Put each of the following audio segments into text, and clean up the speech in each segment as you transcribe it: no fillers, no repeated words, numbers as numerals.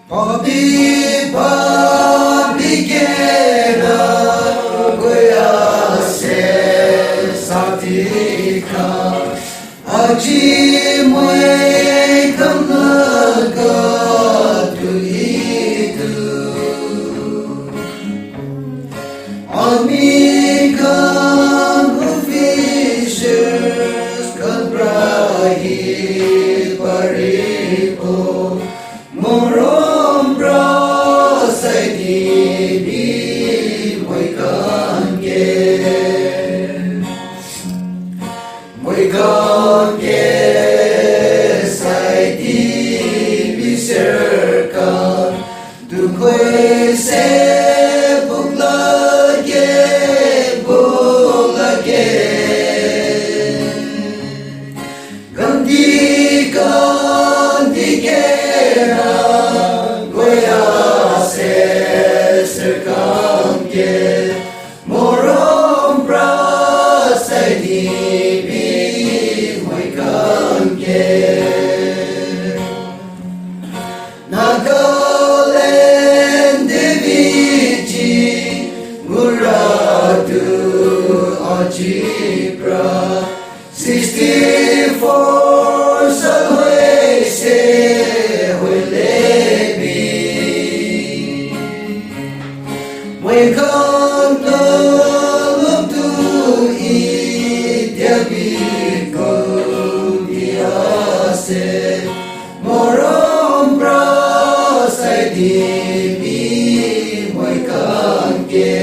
Papi papigera goya se satika aji mwe kamnaga tuitu amiga fishers kabrahi paripo morom bra saidi bi moikange saidi bi serka du koi se bulage gandhi gera goya se serkange morom bra saidi bi moikange Nagaland deviji muradu ajipra 64 salwe se hulebi moikange lumtu idyabi se morom bra saidi bi moikange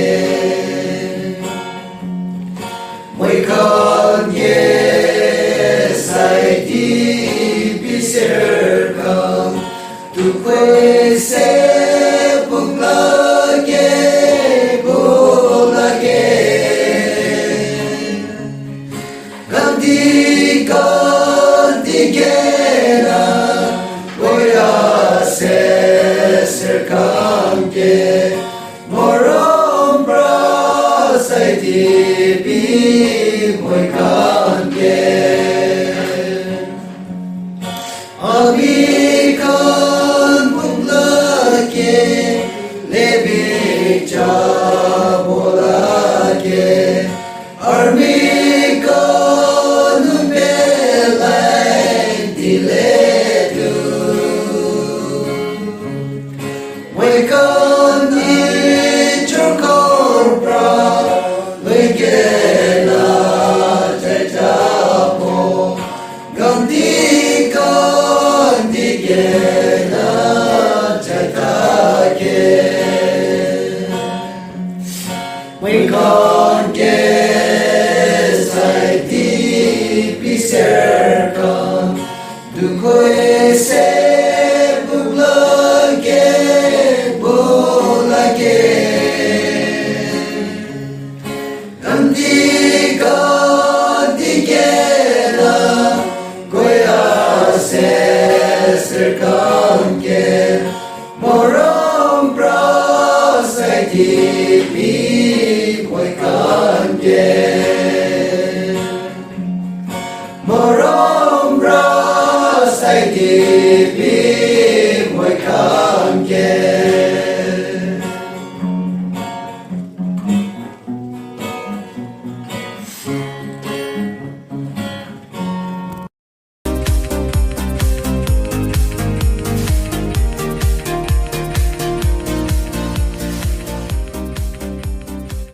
saidi bi serkam tu koi se bulage gandhi gera goya se serkange morom bra saidi bi moikange amikan bulage lebi jabolage armikan belai diledu moikange chokora legena jajapo gandhi gena jatake moikange saidi bi serkam du koi se bulage gandhi gera goya se serkange morom bra saidi bi moikange morom bra saidi bi